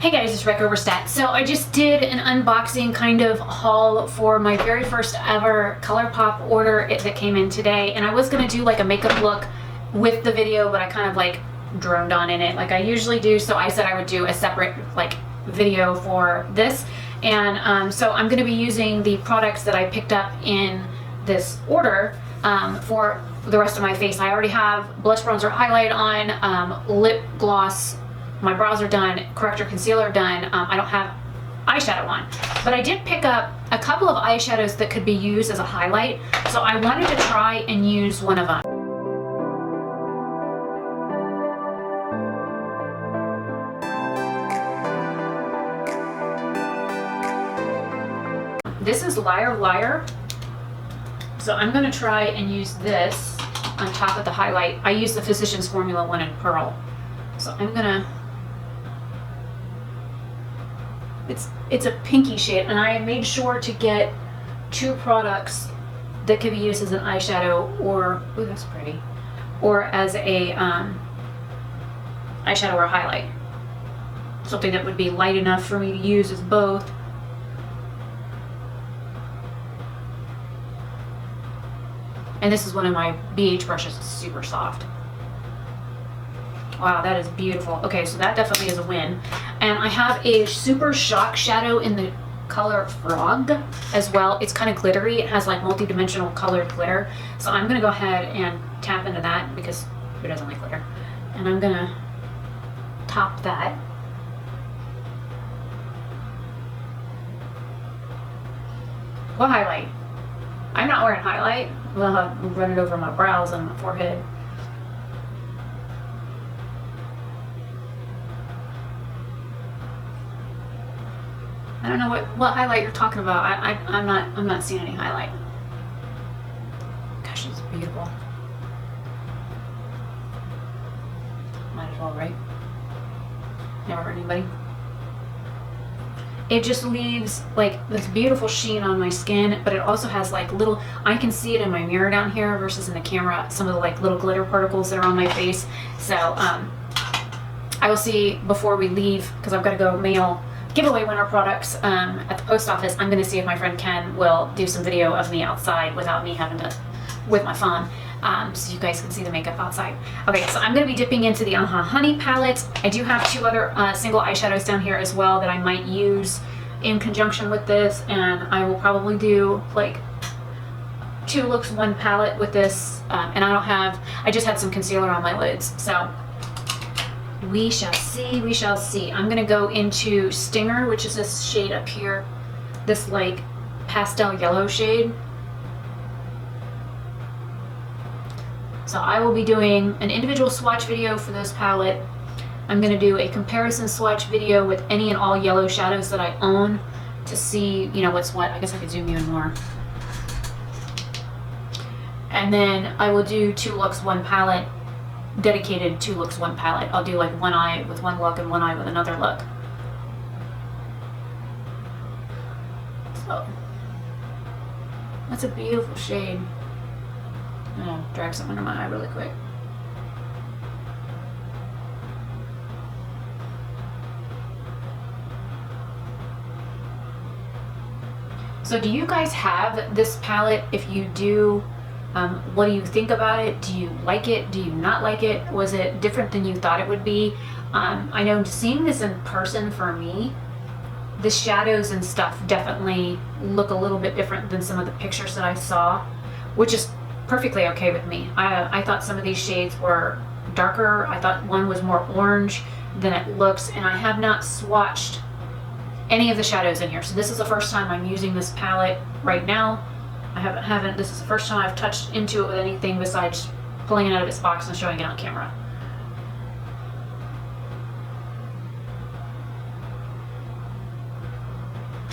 Hey guys, it's Oberstadt. So I just did an unboxing kind of haul for my very first ever Colourpop order that came in today, and I was gonna do like a makeup look with the video, but I kind of like droned on in it like I usually do, so I said I would do a separate like video for this. And so I'm gonna be using the products that I picked up in this order for the rest of my face. I already have blush, bronzer, highlight on, lip gloss, my brows are done, corrector, concealer done. I don't have eyeshadow on, but I did pick up a couple of eyeshadows that could be used as a highlight, so I wanted to try and use one of them. This is Liar Liar, so I'm going to try and use this on top of the highlight. I use the Physicians Formula 1 in Pearl, so I'm gonna, it's a pinky shade, and I made sure to get two products that could be used as an eyeshadow, or, ooh, that's pretty, or as a eyeshadow or highlight. Something that would be light enough for me to use as both. And this is one of my BH brushes. It's super soft. Wow, that is beautiful. Okay, so that definitely is a win. And I have a super shock shadow in the color Frog as well. It's kind of glittery. It has like multi-dimensional colored glitter. So I'm gonna go ahead and tap into that because who doesn't like glitter? And I'm gonna top that. What highlight? I'm not wearing highlight. Well, I'll run it over my brows and my forehead. I don't know what highlight you're talking about. I'm not seeing any highlight. Gosh, it's beautiful. Might as well, right? Never hurt anybody. It just leaves like this beautiful sheen on my skin, but it also has like little, I can see it in my mirror down here versus in the camera, some of the like little glitter particles that are on my face. So I will see before we leave, because I've got to go mail giveaway winner products at the post office. I'm going to see if my friend Ken will do some video of me outside without me having to, with my phone. So you guys can see the makeup outside. Okay, so I'm going to be dipping into the Honey palette. I do have two other single eyeshadows down here as well that I might use in conjunction with this, and I will probably do like 2 looks, 1 palette with this, and I just had some concealer on my lids, so we shall see, we shall see. I'm going to go into Stinger, which is this shade up here, this like pastel yellow shade. So I will be doing an individual swatch video for this palette. I'm going to do a comparison swatch video with any and all yellow shadows that I own to see, you know, what's what. I guess I could zoom you in more. And then I will do 2 looks, 1 palette, dedicated 2 looks, 1 palette. I'll do like one eye with one look and one eye with another look. So that's a beautiful shade. I'm gonna drag some under my eye really quick. So do you guys have this palette? If you do, what do you think about it? Do you like it? Do you not like it? Was it different than you thought it would be? I know seeing this in person for me, the shadows and stuff definitely look a little bit different than some of the pictures that I saw, which is perfectly okay with me. I thought some of these shades were darker. I thought one was more orange than it looks, and I have not swatched any of the shadows in here. So this is the first time I'm using this palette right now. I haven't, this is the first time I've touched into it with anything besides pulling it out of its box and showing it on camera.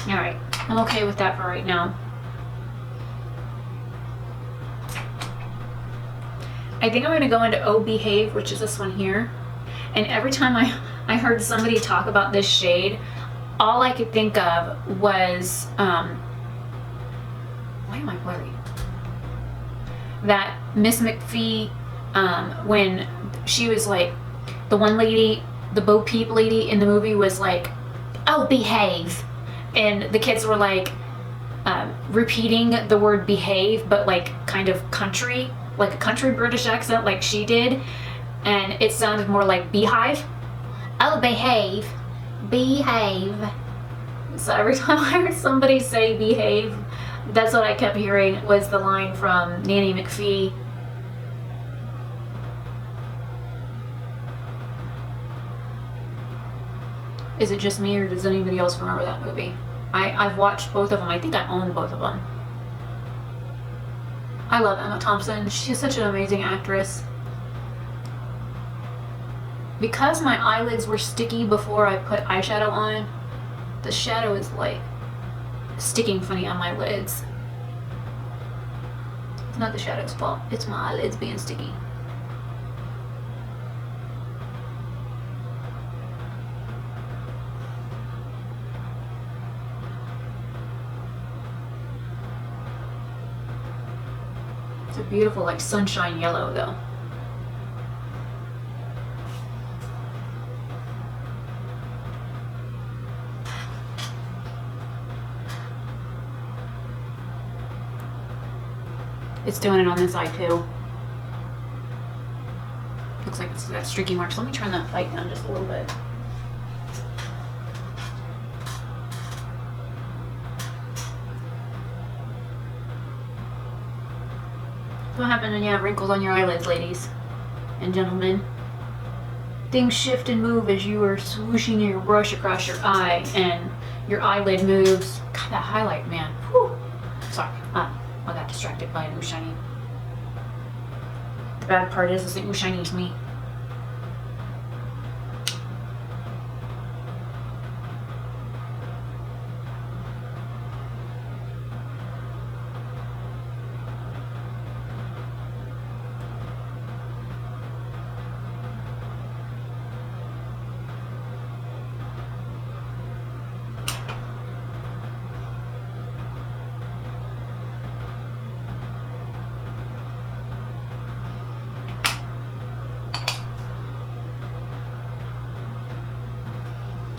All right, I'm okay with that for right now. I think I'm going to go into Oh Behave, which is this one here. And every time I heard somebody talk about this shade, all I could think of was, why am I blurry? That Miss McPhee, when she was like, the one lady, the Bo Peep lady in the movie was like oh, behave. And the kids were like repeating the word behave, but like kind of country, like a country British accent, like she did. And it sounded more like beehive. Oh, behave. Behave. So every time I heard somebody say behave, that's what I kept hearing was the line from Nanny McPhee. Is it just me or does anybody else remember that movie? I've watched both of them. I think I own both of them. I love Emma Thompson. She's such an amazing actress. Because my eyelids were sticky before I put eyeshadow on, the shadow is like sticking funny on my lids. It's not the shadow's fault. It's my eyelids being sticky. It's a beautiful like sunshine yellow though. It's doing it on this eye too. Looks like it's got streaky marks. Let me turn that light down just a little bit. What happened when you have wrinkles on your eyelids, ladies and gentlemen? Things shift and move as you are swooshing your brush across your eye and your eyelid moves. God, that highlight, man. Whew. Sorry, I got distracted by an ooh shiny. The bad part is the ooh shiny is me.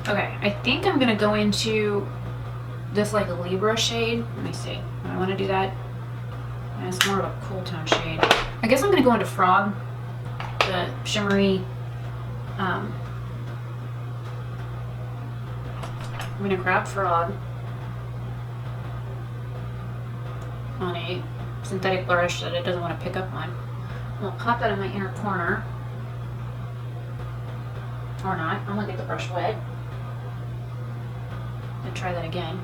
Okay, I think I'm gonna go into this like a Libra shade. Let me see. I want to do that. And it's more of a cool tone shade. I guess I'm gonna go into Frog, the shimmery. I'm gonna grab Frog on a synthetic brush that it doesn't want to pick up on. I'll pop that in my inner corner. Or not. I'm gonna get the brush wet. And try that again.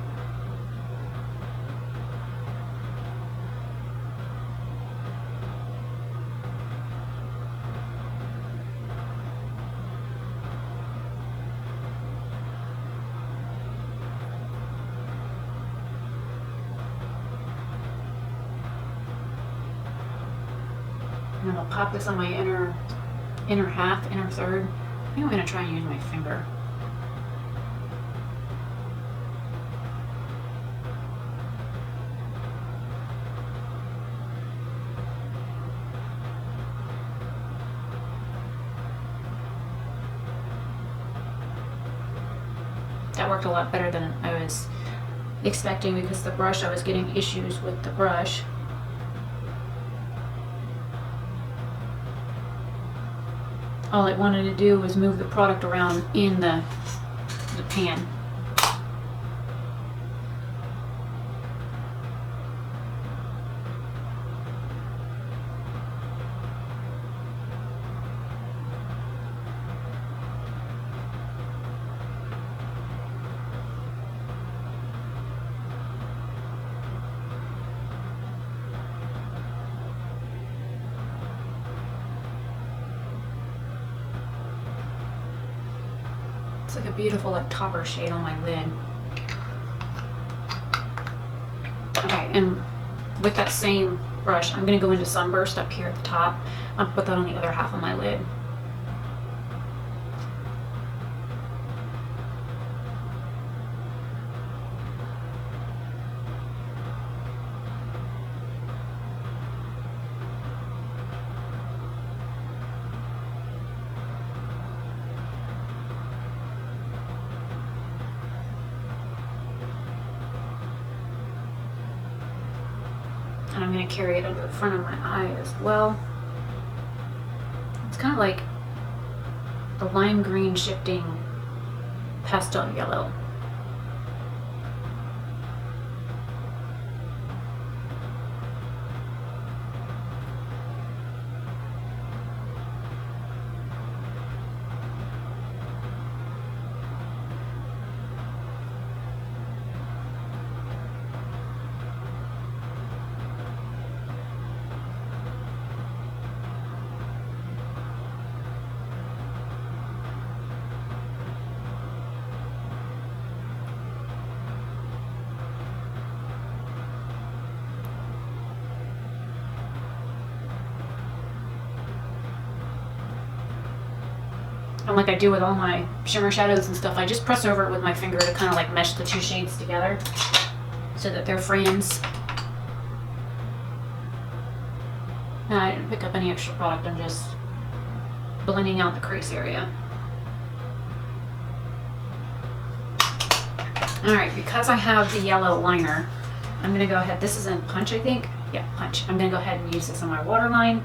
And then I'll pop this on my inner half, inner third. I think I'm gonna try and use my finger. That worked a lot better than I was expecting because the brush, I was getting issues with the brush. All it wanted to do was move the product around in the pan. It's like a beautiful like topper shade on my lid. Okay, and with that same brush, I'm gonna go into Sunburst up here at the top. I'll put that on the other half of my lid. and I'm going to carry it under the front of my eye as well. It's kind of like the lime green shifting pastel yellow. And like I do with all my shimmer shadows and stuff, I just press over it with my finger to kind of like mesh the two shades together so that they're frames. And I didn't pick up any extra product, I'm just blending out the crease area. Alright, because I have the yellow liner, I'm going to go ahead, this is in Punch I think? Yeah, Punch. I'm going to go ahead and use this on my waterline.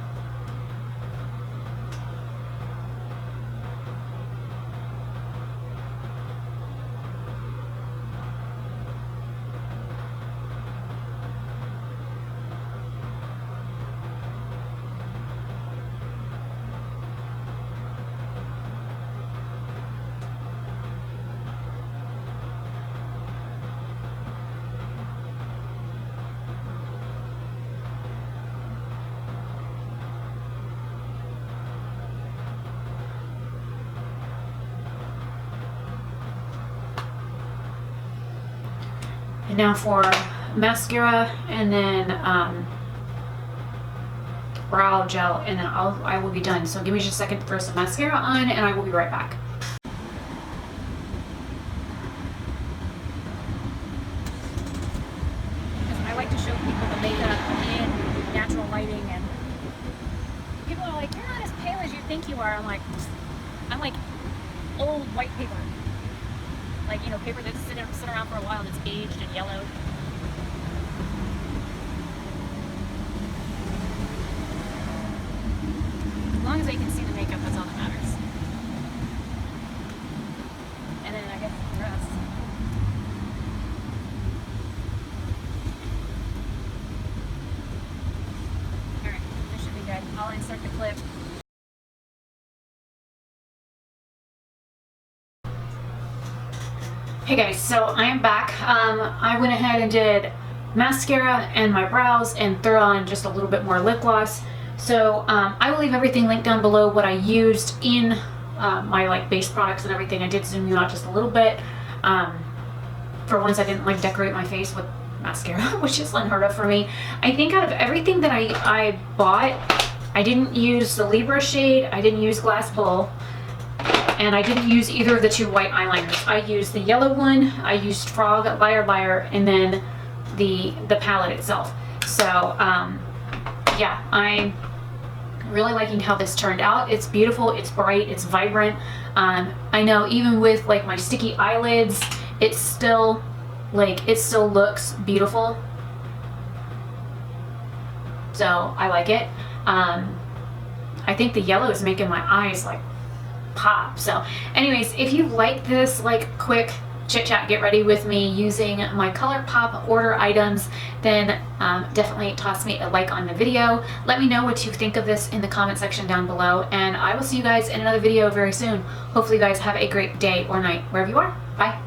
And now for mascara, and then brow gel, and then I will be done. So give me just a second to throw some mascara on, and I will be right back. I like to show people the makeup in natural lighting, and people are like, "You're not as pale as you think you are." I'm like old white paper. Like, you know, paper that's sit around for a while that's aged and yellow. As long as they can see the makeup, that's all that matters. And then I guess the rest. Alright, this should be good. I'll insert the clip. Hey guys, so I am back. I went ahead and did mascara and my brows and threw on just a little bit more lip gloss. So I will leave everything linked down below what I used in my like base products and everything. I did zoom you out just a little bit. For once I didn't like decorate my face with mascara, which is unheard of for me. I think out of everything that I bought, I didn't use the Libra shade, I didn't use Glass Pull, and I didn't use either of the two white eyeliners. I used the yellow one, I used Frog, Liar Liar, and then the palette itself. So yeah, I'm really liking how this turned out. It's beautiful, it's bright, it's vibrant. I know even with like my sticky eyelids, it still looks beautiful. So I like it. I think the yellow is making my eyes like pop. So anyways, if you like this like quick chit chat get ready with me using my Colourpop order items, then definitely toss me a like on the video. Let me know what you think of this in the comment section down below, and I will see you guys in another video very soon. Hopefully you guys have a great day or night wherever you are. Bye.